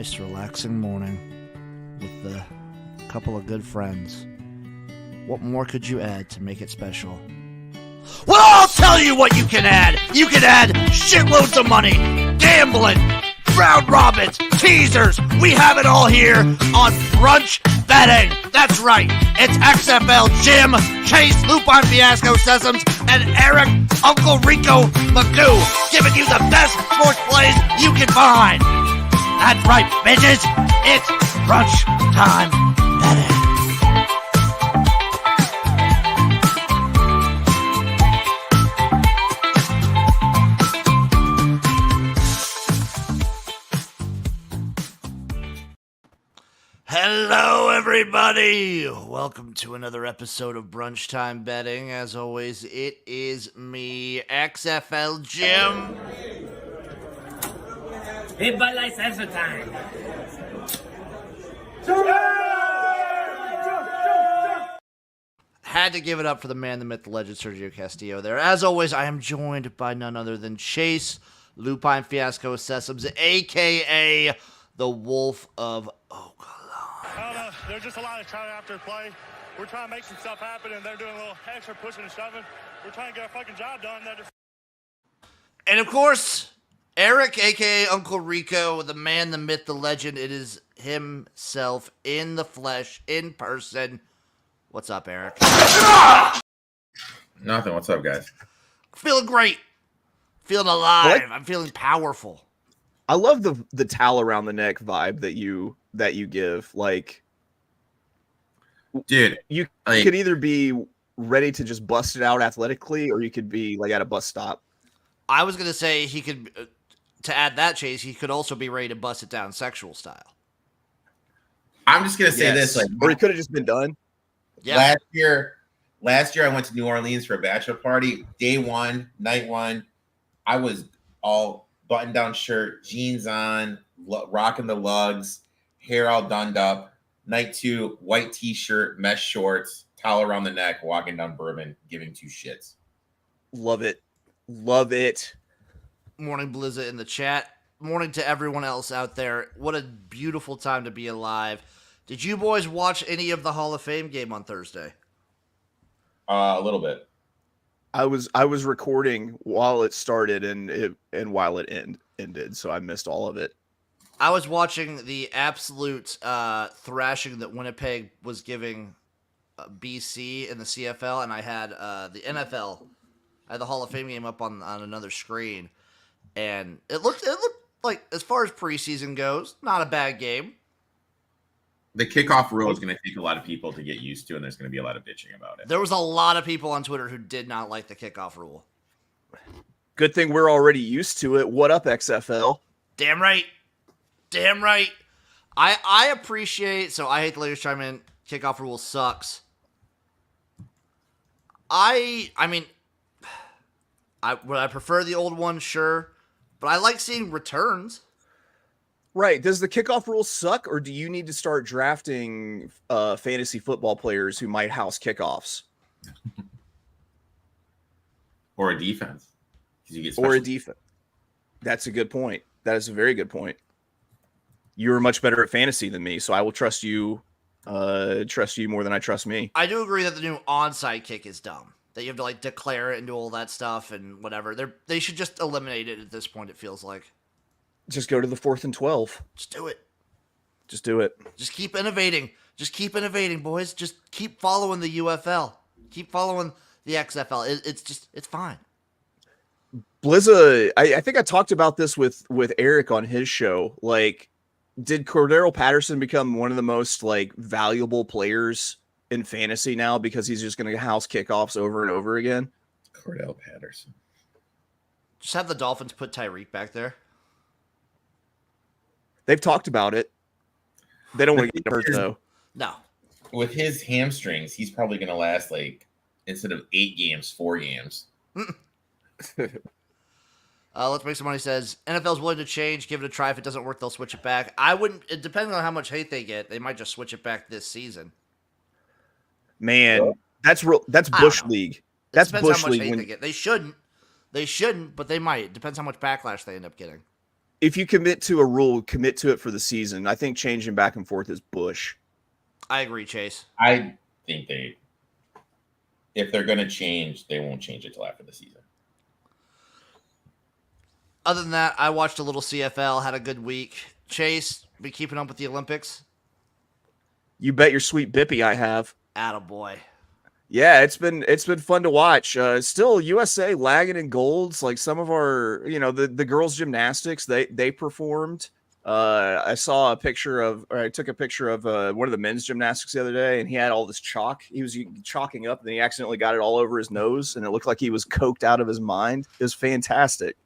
nice, relaxing morning with a couple of good friends. What more could you add to make it special? Well, I'll tell you what you can add. You can add shitloads of money, gambling, round robins, teasers. We have it all here on Brunch Betting. That's right. It's XFL Jim, Chase, Lupine Fiasco, Sessoms, and Erik, Uncle Rico, Magoo, giving you the best sports plays you can find. That's right, bitches. It's Brunch Time Betting. Hello, everybody. Welcome to another episode of Brunch Time Betting. As always, it is me, XFL Jim. Hey, Bud Light Central time. Had to give it up for the man, the myth, the legend, Sergio Castillo there. As always, I am joined by none other than Chase, Lupine Fiasco, Sessoms, a.k.a. the Wolf of Oakland. I don't know. There's just a lot of trying after play. We're trying to make some stuff happen, and they're doing a little extra pushing and shoving. We're trying to get our fucking job done. And of course, Erik, a.k.a. Uncle Rico, the man, the myth, the legend. It is himself in the flesh, in person. What's up, Erik? Nothing. What's up, guys? Feeling great. Feeling alive. I'm feeling powerful. I love the towel around the neck vibe that you give. Like, dude, you could either be ready to just bust it out athletically, or you could be like at a bus stop. I was gonna say he could, to add that, Chase, he could also be ready to bust it down sexual style. I'm just gonna say this, or he could have just been done. Yeah. Last year I went to New Orleans for a bachelor party. Day one, night one, I was all button-down shirt, jeans on, rocking the lugs, hair all donned up. Night two, white t-shirt, mesh shorts, towel around the neck, walking down Bourbon, giving two shits. Love it. Love it. Morning, Blizza in the chat. Morning to everyone else out there. What a beautiful time to be alive. Did you boys watch any of the Hall of Fame game on Thursday? A little bit. I was recording while it started and while it ended, so I missed all of it. I was watching the absolute thrashing that Winnipeg was giving BC in the CFL, and I had the NFL. I had the Hall of Fame game up on another screen, and it looked like, as far as preseason goes, not a bad game. The kickoff rule is going to take a lot of people to get used to, and there's going to be a lot of bitching about it. There was a lot of people on Twitter who did not like the kickoff rule. Good thing we're already used to it. What up, XFL? Damn right. Damn right. I appreciate, so I hate the latest chime in, kickoff rule sucks. I mean, would I prefer the old one? Sure. But I like seeing returns. Right. Does the kickoff rule suck, or do you need to start drafting fantasy football players who might house kickoffs? Or a defense. Or a defense. That's a good point. That is a very good point. You are much better at fantasy than me, so I will trust you more than I trust me. I do agree that the new onside kick is dumb. That you have to like declare it and do all that stuff and whatever. They should just eliminate it at this point, it feels like. Just go to the 4th and 12. Just do it. Just do it. Just keep innovating. Just keep innovating, boys. Just keep following the UFL. Keep following the XFL. It's fine. Blizza, I think I talked about this with Erik on his show. Like, did Cordero Patterson become one of the most like valuable players in fantasy now because he's just going to house kickoffs over and over again? Cordell Patterson. Just have the Dolphins put Tyreek back there. They've talked about it. They don't want to get hurt, though. No. With his hamstrings, he's probably going to last, like, instead of 8 games, 4 games. Let's Make Some Money says, NFL's willing to change. Give it a try. If it doesn't work, they'll switch it back. I wouldn't. Depending on how much hate they get, they might just switch it back this season. Man, that's Bush League. That's Bush Bush League. League. They get. They shouldn't, but they might. It depends how much backlash they end up getting. if you commit to a rule, commit to it for the season. I think changing back and forth is Bush. I agree, Chase. I think if they're going to change, they won't change it till after the season. Other than that, I watched a little CFL, had a good week. Chase, be keeping up with the Olympics? You bet your sweet bippy I have. Attaboy. Yeah, it's been fun to watch. Still USA lagging in golds. Like some of our, the girls gymnastics, they performed. I saw a picture of, or I took a picture of one of the men's gymnastics the other day, and he had all this chalk. He was chalking up, and then he accidentally got it all over his nose, and it looked like he was coked out of his mind. It was fantastic.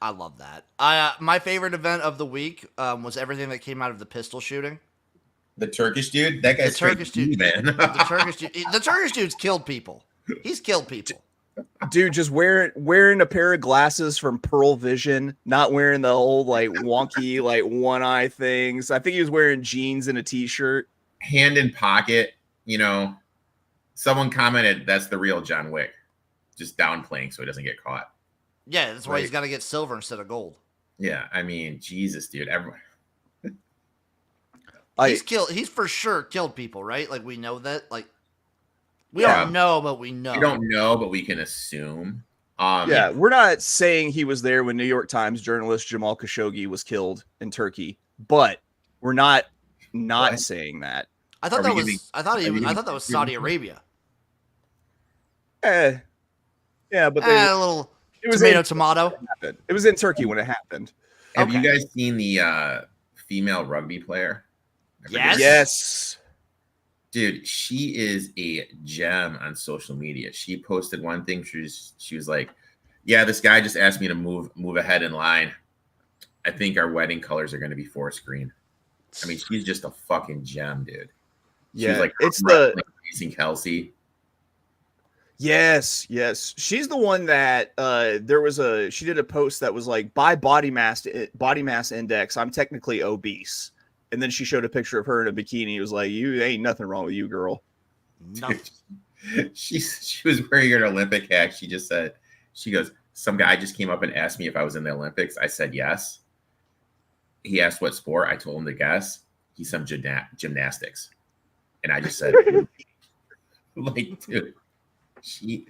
I love that. My favorite event of the week was everything that came out of the pistol shooting. The Turkish dude, that guy's the Turkish dude, man. The Turkish dude's killed people. He's killed people. Dude, just wearing a pair of glasses from Pearl Vision, not wearing the old like wonky like one eye things. I think he was wearing jeans and a t-shirt. Hand in pocket, someone commented that's the real John Wick, just downplaying so he doesn't get caught. Yeah, that's why he's got to get silver instead of gold. Yeah, I mean, Jesus, dude. Everyone. He's for sure killed people, right? Like we know that. Like we don't know, but we know. We don't know, but we can assume. We're not saying he was there when New York Times journalist Jamal Khashoggi was killed in Turkey, but we're not saying that. I thought that was Saudi Arabia. Yeah, but a little tomato. It was in Turkey when it happened. Have you guys seen the female rugby player? Yes. Dude, she is a gem on social media. She posted one thing. She was like, "Yeah, this guy just asked me to move ahead in line. I think our wedding colors are going to be forest green." I mean, she's just a fucking gem, dude. She was like, it's facing Kelsey. Yes. She's the one that she did a post that was like, by body mass index, I'm technically obese. And then she showed a picture of her in a bikini. It was like, you ain't nothing wrong with you, girl. Nothing. She was wearing her Olympic hat. She just said, she goes, some guy just came up and asked me if I was in the Olympics. I said yes. He asked what sport. I told him to guess. He said gymnastics. And I just said, like,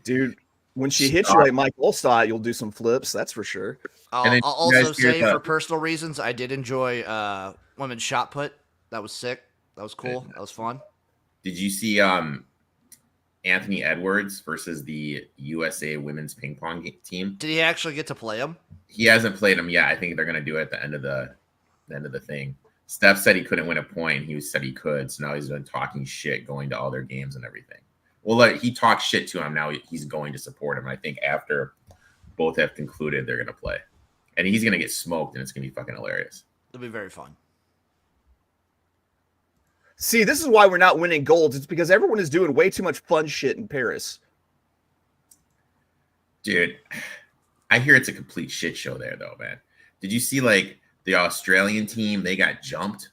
dude. When she hits you like Mike Olstad, you'll do some flips. That's for sure. I'll also say, for personal reasons, I did enjoy women's shot put. That was sick. That was cool. That was fun. Did you see Anthony Edwards versus the USA women's ping pong team? Did he actually get to play him? He hasn't played him yet. I think they're going to do it at the end of the thing. Steph said he couldn't win a point. He said he could. So now he's been talking shit, going to all their games and everything. Well, he talked shit to him. Now he's going to support him. I think after both have concluded, they're going to play. And he's going to get smoked, and it's going to be fucking hilarious. It'll be very fun. See, this is why we're not winning golds. It's because everyone is doing way too much fun shit in Paris. Dude, I hear it's a complete shit show there, though, man. Did you see, like, the Australian team? They got jumped,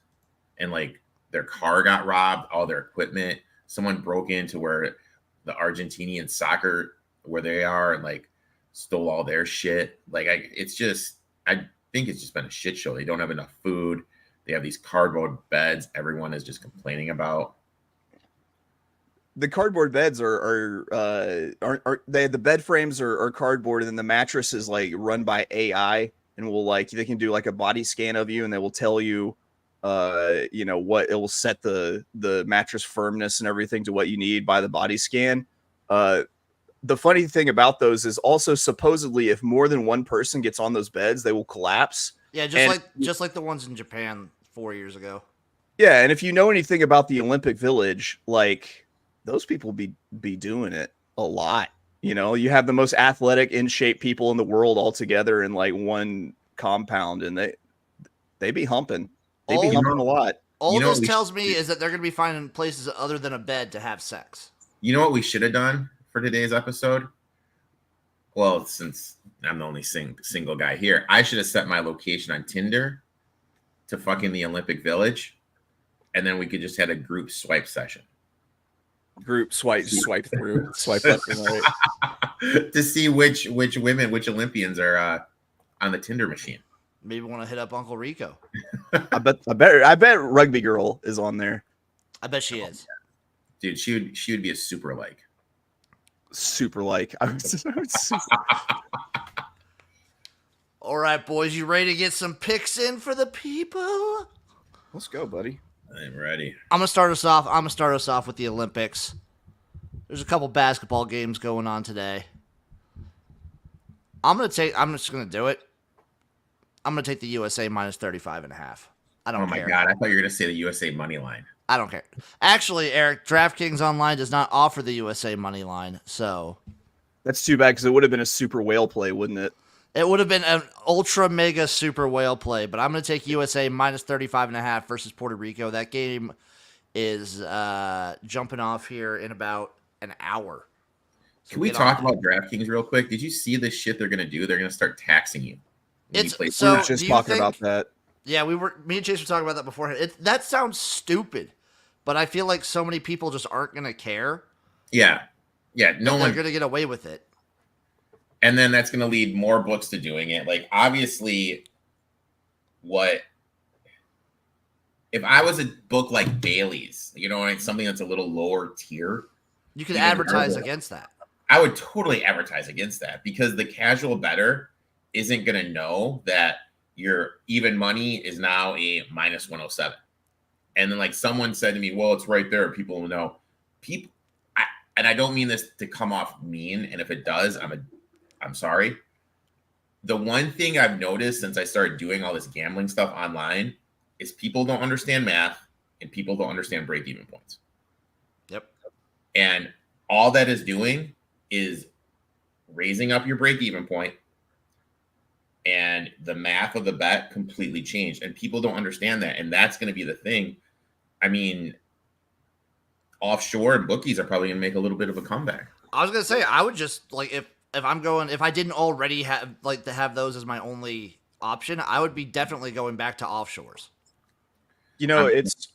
and, like, their car got robbed, all their equipment. Someone broke into where the Argentinian soccer, where they are, and, like, stole all their shit. Like, I think it's just been a shit show. They don't have enough food. They have these cardboard beds everyone is just complaining about. The cardboard beds are the bed frames are cardboard, and then the mattress is like run by AI, and they can do like a body scan of you, and they will tell you what it will set the mattress firmness and everything to what you need by the body scan. The funny thing about those is also supposedly if more than one person gets on those beds, they will collapse. Yeah, just like the ones in Japan 4 years ago. Yeah, and if you know anything about the Olympic Village, like those people be doing it a lot. You have the most athletic, in shape people in the world all together in like one compound, and they be humping. They be humping a lot. All this tells me is that they're going to be finding places other than a bed to have sex. You know what we should have done for today's episode? Well, since I'm the only single guy here, I should have set my location on Tinder to fucking the Olympic Village, and then we could just had a group swipe session. Group swipe through, swipe left and right to see which Olympians are on the Tinder machine. Maybe want to hit up Uncle Rico. I bet Rugby Girl is on there. I bet she is. Dude, she would be a super like. Super like. All right, boys, you ready to get some picks in for the people? Let's go, buddy. I'm ready. I'm gonna start us off with the Olympics. There's a couple basketball games going on today. I'm just gonna do it. I'm gonna take the USA minus 35.5. I don't care. Oh my god, I thought you were gonna say the USA money line. I don't care. Actually, Erik, DraftKings Online does not offer the USA money line, so that's too bad because it would have been a super whale play, wouldn't it? It would have been an ultra mega super whale play, but I'm going to take USA minus 35.5 versus Puerto Rico. That game is jumping off here in about an hour. So can we talk about DraftKings real quick? Did you see this shit they're going to do? They're going to start taxing you. We were just talking about that. Yeah, me and Chase were talking about that beforehand. That sounds stupid, but I feel like so many people just aren't going to care. Yeah. Yeah, they're going to get away with it. And then that's going to lead more books to doing it. Like, obviously, if I was a book like Bailey's, something that's a little lower tier, you could advertise against that. I would totally advertise against that because the casual bettor isn't going to know that your even money is now a minus 107. And then, like, someone said to me, well, it's right there. People will know. And I don't mean this to come off mean. And if it does, I'm sorry. The one thing I've noticed since I started doing all this gambling stuff online is people don't understand math and people don't understand break-even points. Yep. And all that is doing is raising up your break-even point, and the math of the bet completely changed. And people don't understand that. And that's going to be the thing. I mean, offshore and bookies are probably going to make a little bit of a comeback. I was going to say, I would just, like, if I didn't already have those as my only option, I would be definitely going back to offshores. It's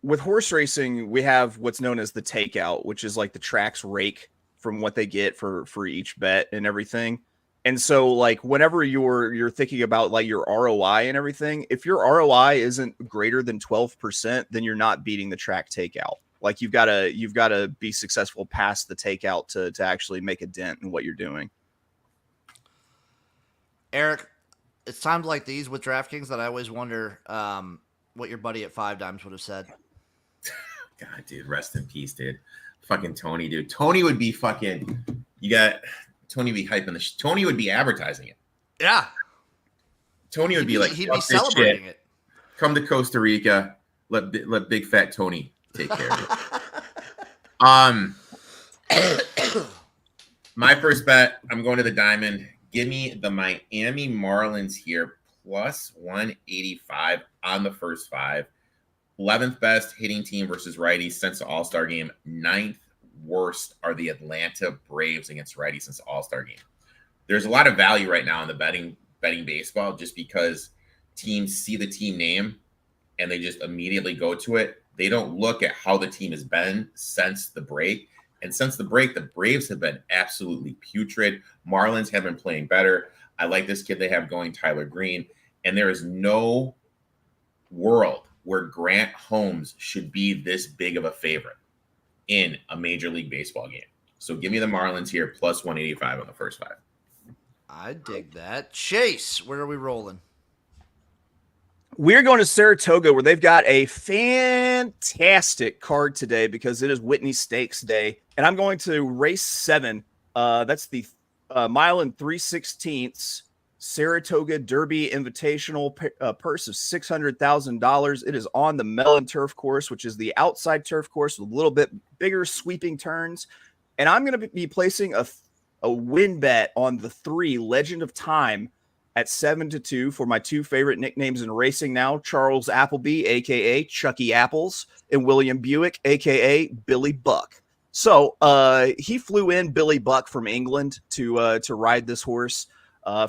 with horse racing, we have what's known as the takeout, which is like the track's rake from what they get for each bet and everything. And so, like, whenever you're thinking about like your ROI and everything, if your ROI isn't greater than 12%, then you're not beating the track takeout. Like, you've got to be successful past the takeout to actually make a dent in what you're doing. Erik, it's times like these with DraftKings that I always wonder what your buddy at Five Dimes would have said. God, dude, rest in peace, dude. Fucking Tony, dude. Tony would be Tony would be hyping Tony would be advertising it. Yeah. Tony would be like, he'd be celebrating it. Come to Costa Rica. Let big fat Tony take care of it. My first bet, I'm going to the diamond. Give me the Miami Marlins here, plus 185 on the first 5. 11th best hitting team versus righties since the All-Star game. 9th worst are the Atlanta Braves against righties since the All-Star game. There's a lot of value right now in the betting baseball just because teams see the team name and they just immediately go to it. They don't look at how the team has been since the break. And since the break, the Braves have been absolutely putrid. Marlins have been playing better. I like this kid they have going, Tyler Green. And there is no world where Grant Holmes should be this big of a favorite in a Major League Baseball game. So give me the Marlins here, plus 185 on the first 5. I dig that. Chase, where are we rolling? We're going to Saratoga, where they've got a fantastic card today because it is Whitney Stakes Day. And I'm going to race 7. That's the mile and 3/16 Saratoga Derby Invitational purse of $600,000. It is on the Mellon Turf Course, which is the outside turf course with a little bit bigger sweeping turns. And I'm going to be placing a win bet on the 3 Legend of Time at 7-2 for my 2 favorite nicknames in racing now, Charles Appleby, a.k.a. Chucky Apples, and William Buick, a.k.a. Billy Buck. So he flew in Billy Buck from England to ride this horse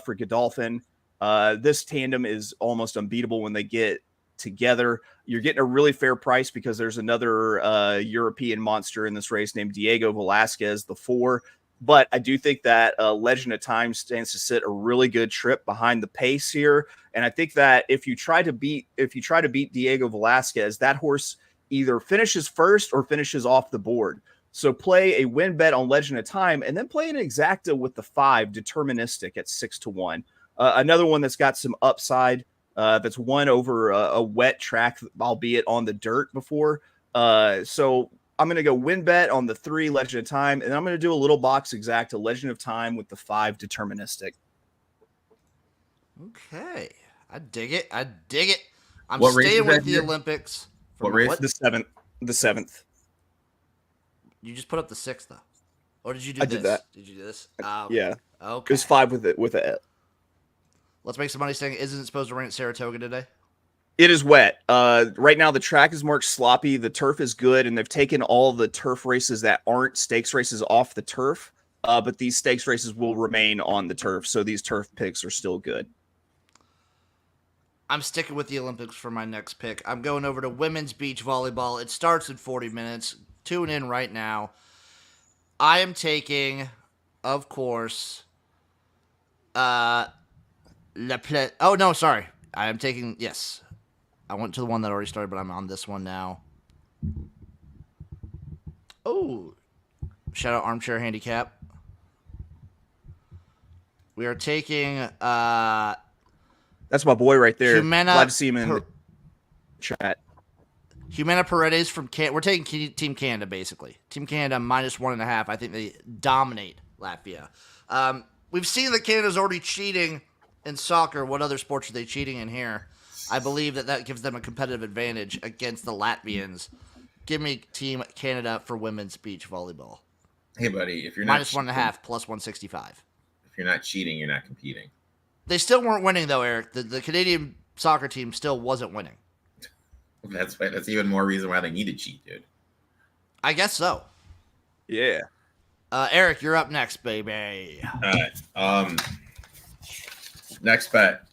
for Godolphin. This tandem is almost unbeatable when they get together. You're getting a really fair price because there's another European monster in this race named Diego Velasquez, the 4. But I do think that Legend of Time stands to sit a really good trip behind the pace here. And I think that if you try to beat Diego Velasquez, that horse either finishes first or finishes off the board. So play a win bet on Legend of Time and then play an exacta with the 5 deterministic at 6-1. Another one that's got some upside that's won over a wet track, albeit on the dirt before. So I'm going to go win bet on the 3 Legend of Time, and I'm going to do a little box exacta Legend of Time with the 5 deterministic. Okay. I dig it. I'm What race staying is with that the here? Olympics. What race? What? The 7th. You just put up the 6th, though. Or did you do I this? did that. Did you do this? Yeah. Okay. It was 5 with a. Let's make some money saying, isn't it supposed to rain at Saratoga today? It is wet. Right now, the track is marked sloppy. The turf is good, and they've taken all the turf races that aren't stakes races off the turf. But these stakes races will remain on the turf, so these turf picks are still good. I'm sticking with the Olympics for my next pick. I'm going over to women's beach volleyball. It starts in 40 minutes. Tune in right now. I am taking, of course, I am taking, yes. I went to the one that already started, but I'm on this one now. Oh, shout out Armchair Handicap. We are taking That's my boy right there. Jimena Glad to see him in the chat. Jimena Paredes from Canada. We're taking Team Canada, basically. Team Canada -1.5. I think they dominate Latvia. We've seen that Canada's already cheating in soccer. What other sports are they cheating in here? I believe that gives them a competitive advantage against the Latvians. Give me Team Canada for women's beach volleyball. Hey, buddy, if you're not -1.5, +165. if you're not cheating, you're not competing. They still weren't winning, though, Eric. The Canadian soccer team still wasn't winning. That's why. That's even more reason why they need to cheat, dude. I guess so. Yeah. Eric, you're up next, baby. All right. Next bet.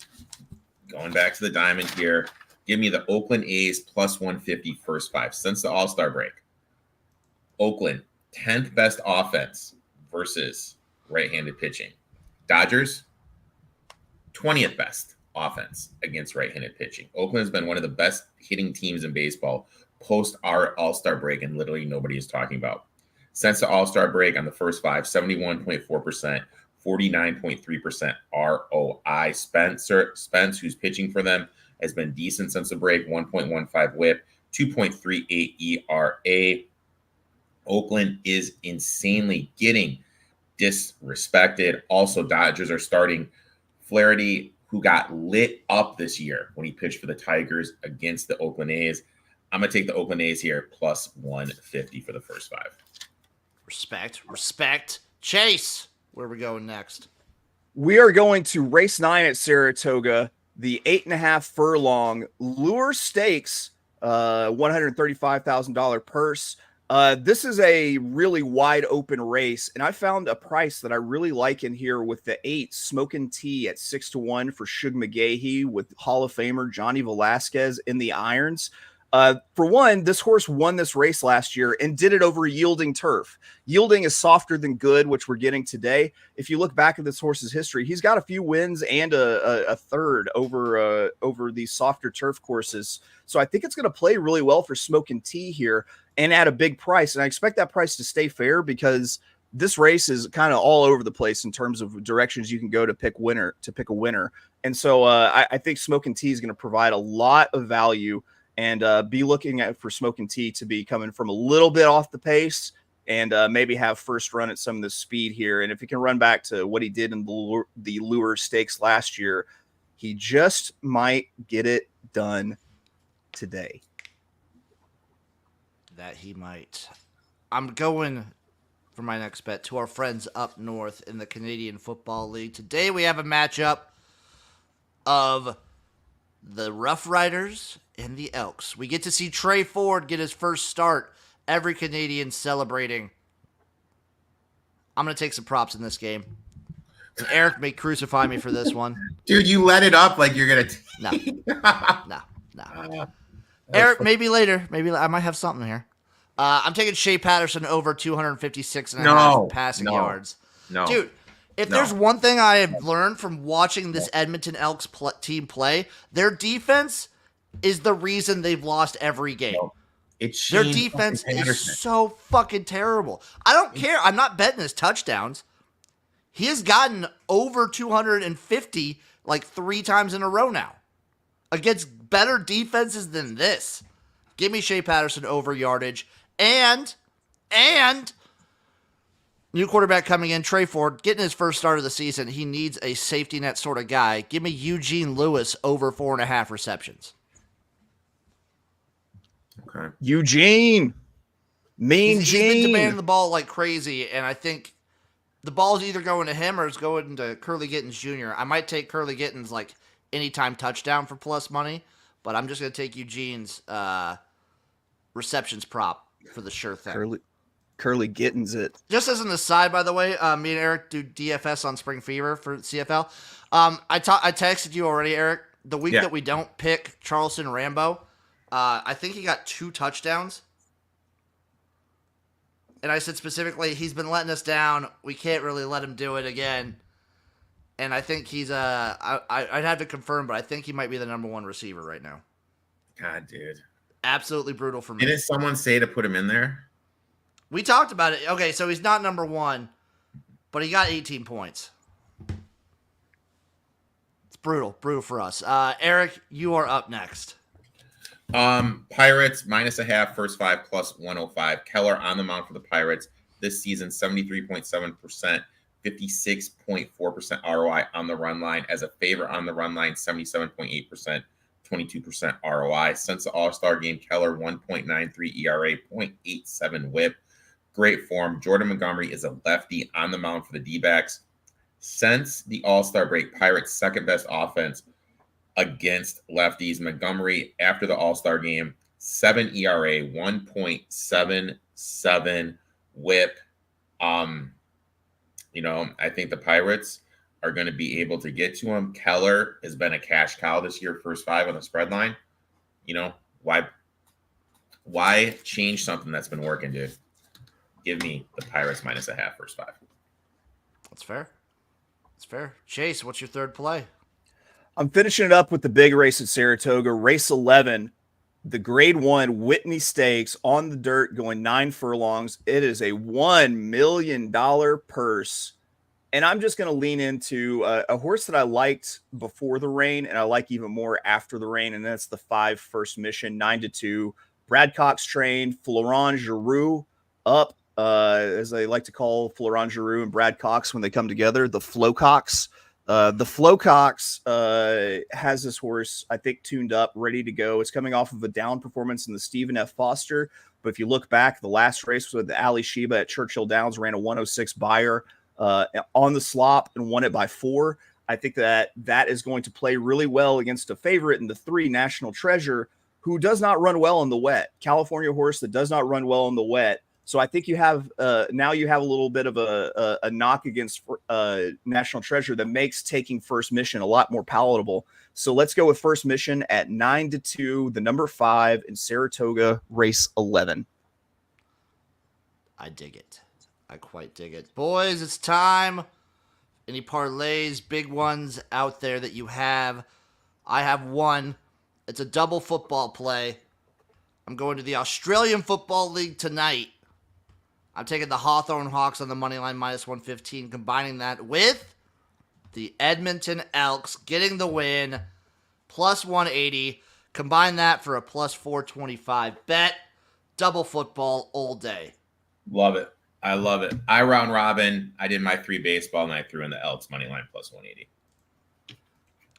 Going back to the diamond here. Give me the Oakland A's +150 first 5 since the All-Star break. Oakland, 10th best offense versus right-handed pitching. Dodgers, 20th best offense against right-handed pitching. Oakland has been one of the best hitting teams in baseball post our All-Star break, and literally nobody is talking about. Since the All-Star break on the first 5, 71.4%, 49.3% ROI. Spence, who's pitching for them, has been decent since the break. 1.15 whip, 2.38 ERA. Oakland is insanely getting disrespected. Also, Dodgers are starting Flaherty, who got lit up this year when he pitched for the Tigers against the Oakland A's. I'm going to take the Oakland A's here +150 for the first 5. Respect. Chase, where are we going next? We are going to race 9 at Saratoga, the 8.5 furlong lure stakes, $135,000 purse. This is a really wide open race, and I found a price that I really like in here with the 8 Smokin' Tea at 6-1 for Shug McGahee with Hall of Famer Johnny Velasquez in the irons. For one, this horse won this race last year and did it over yielding turf. Yielding is softer than good, which we're getting today. If you look back at this horse's history, he's got a few wins and a third over these softer turf courses. So I think it's going to play really well for Smokin' Tea here and at a big price. And I expect that price to stay fair because this race is kind of all over the place in terms of directions you can go to pick a winner. And so I think Smokin' Tea is going to provide a lot of value. And be looking for Smokin' Tea to be coming from a little bit off the pace and maybe have first run at some of the speed here. And if he can run back to what he did in the lure stakes last year, he just might get it done today. That he might. I'm going for my next bet to our friends up north in the Canadian Football League. Today we have a matchup of the Rough Riders and the Elks. We get to see Trey Ford get his first start. Every Canadian celebrating. I'm going to take some props in this game. And Eric may crucify me for this one. Dude, you let it up like you're going to... No. Eric, maybe later. Maybe I might have something here. I'm taking Shea Patterson over 256 and a No, half passing no, yards. No, Dude, if no. there's one thing I have learned from watching this Edmonton Elks team play, their defense is the reason they've lost every game. No. It's Their Shane defense fucking is Patterson. so fucking terrible. I don't care. I'm not betting his touchdowns. He has gotten over 250 like 3 times in a row now against better defenses than this. Give me Shea Patterson over yardage. And new quarterback coming in, Trey Ford, getting his first start of the season. He needs a safety net sort of guy. Give me Eugene Lewis over 4.5 receptions. Okay. Eugene. He's been demanding the ball like crazy, and I think the ball's either going to him or it's going to Curly Gittens Jr. I might take Curly Gittens like anytime touchdown for plus money, but I'm just going to take Eugene's receptions prop for the sure thing. Curly Gittens it. Just as an aside, by the way, me and Erik do DFS on Spring Fever for CFL. I texted you already, Erik. The week that we don't pick Charleston Rambo, I think he got 2 touchdowns. And I said specifically, he's been letting us down. We can't really let him do it again. And I think he's I'd have to confirm, but I think he might be the number 1 receiver right now. God, dude. Absolutely brutal for me. Didn't someone say to put him in there? We talked about it. Okay, so he's not number 1, but he got 18 points. It's brutal for us. Erik, you are up next. Pirates -0.5, first 5 plus 105. Keller on the mound for the Pirates this season, 73.7%, 56.4% ROI on the run line. As a favorite on the run line, 77.8%, 22% ROI. Since the All-Star game, Keller 1.93 ERA, 0.87 whip. Great form. Jordan Montgomery is a lefty on the mound for the D-backs. Since the All-Star break, Pirates' second best offense against lefties. Montgomery, after the All-Star game, 7 ERA, 1.77 whip. I think the Pirates are going to be able to get to him. Keller has been a cash cow this year, first 5 on the spread line. Why change something that's been working, dude? Give me the Pirates -0.5, first 5. That's fair. That's fair. Chase, what's your third play? I'm finishing it up with the big race at Saratoga, race 11, the grade 1 Whitney Stakes on the dirt going 9 furlongs. It is a $1 million purse. And I'm just going to lean into a horse that I liked before the rain and I like even more after the rain. And that's the 5 First Mission, 9-2. Brad Cox trained, Florent Giroux up, as they like to call Florent Giroux and Brad Cox when they come together, the Flocox. The Flocox has this horse, I think, tuned up, ready to go. It's coming off of a down performance in the Stephen F. Foster. But if you look back, the last race was with Ali Sheba at Churchill Downs, ran a 106 buyer on the slop and won it by 4. I think that is going to play really well against a favorite in the 3, National Treasure, who does not run well in the wet. California horse that does not run well in the wet. So I think you have now you have a little bit of a knock against National Treasure that makes taking First Mission a lot more palatable. So let's go with First Mission at 9-2, the number 5 in Saratoga, race 11. I dig it. I quite dig it. Boys, it's time. Any parlays, big ones out there that you have? I have one. It's a double football play. I'm going to the Australian Football League tonight. I'm taking the Hawthorne Hawks on the money line -115, combining that with the Edmonton Elks getting the win, +180. Combine that for a +425 bet. Double football all day. Love it. I love it. I round robin. I did my 3 baseball and I threw in the Elks money line +180.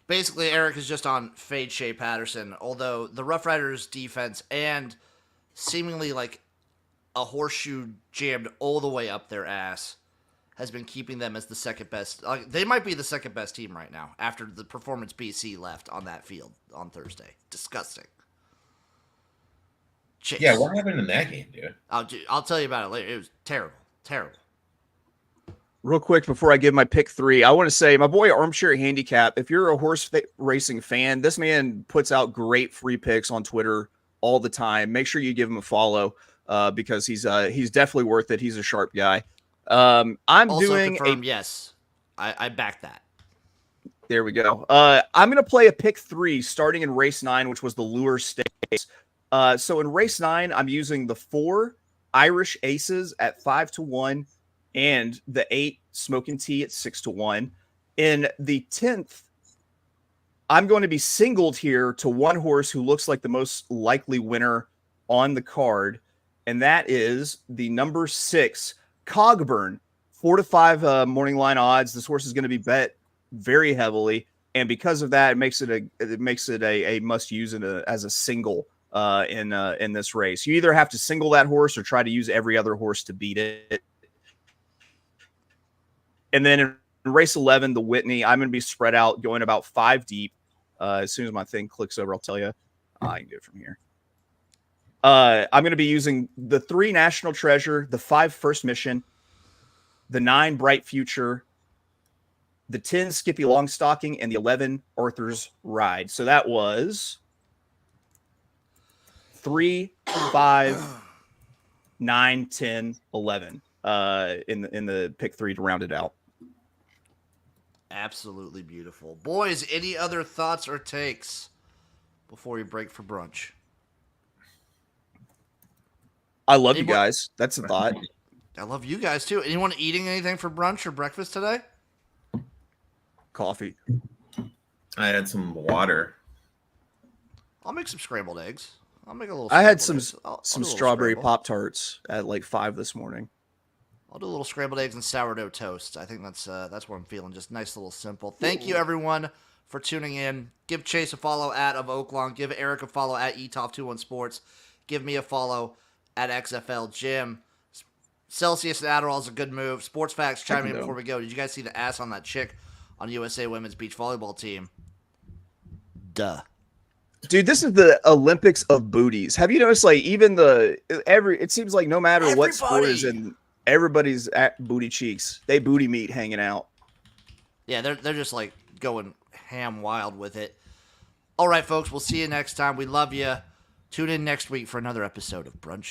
Basically, Erik is just on fade Shea Patterson, although the Rough Riders defense and seemingly like a horseshoe jammed all the way up their ass has been keeping them as the second best. They might be the second best team right now after the performance BC left on that field on Thursday. Disgusting. Chase. Yeah, what happened in that game, dude? I'll tell you about it later. It was terrible. Terrible. Real quick before I give my pick 3, I want to say my boy Armchair Handicap, if you're a horse racing fan, this man puts out great free picks on Twitter all the time. Make sure you give him a follow. because he's definitely worth it. He's a sharp guy. I'm Also doing confirmed, yes. I back that. There we go. I'm going to play a pick 3 starting in race 9, which was the Lure Stakes. So in race 9, I'm using the 4 Irish Aces at 5-1 and the 8 Smoking Tea at 6-1. In the 10th, I'm going to be singled here to one horse who looks like the most likely winner on the card, and that is the number 6 Cogburn, 4-5 morning line odds. This horse is going to be bet very heavily, and because of that, it makes it a must use as a single in this race. You either have to single that horse or try to use every other horse to beat it. And then in race 11, the Whitney, I'm going to be spread out, going about 5 deep. As soon as my thing clicks over, I'll tell you. I can do it from here. I'm going to be using the 3 National Treasure, the 5 First Mission, the 9 Bright Future, the 10 Skippy Longstocking, and the 11 Arthur's Ride. So that was 3, 5, 9, 10, 11 in the pick 3 to round it out. Absolutely beautiful. Boys, any other thoughts or takes before we break for brunch? I love you guys. That's a thought. I love you guys too. Anyone eating anything for brunch or breakfast today? Coffee. I had some water. I'll make some scrambled eggs. I'll make a little. I had scrambled some eggs. I'll some do a little strawberry scramble. Pop-Tarts at like 5 this morning. I'll do a little scrambled eggs and sourdough toast. I think that's what I'm feeling. Just nice, little, simple. Thank you, everyone, for tuning in. Give Chase a follow at of Oaklawn. Give Erik a follow at eTop21 Sports. Give me a follow at XFL Jim. Celsius and Adderall is a good move. Sports Facts, chime in before we go. Did you guys see the ass on that chick on USA Women's Beach Volleyball team? Duh. Dude, this is the Olympics of booties. Have you noticed, like, even it seems like no matter what sport is in, everybody's at booty cheeks. They booty meat hanging out. Yeah, they're just like going ham wild with it. All right, folks, we'll see you next time. We love you. Tune in next week for another episode of Brunch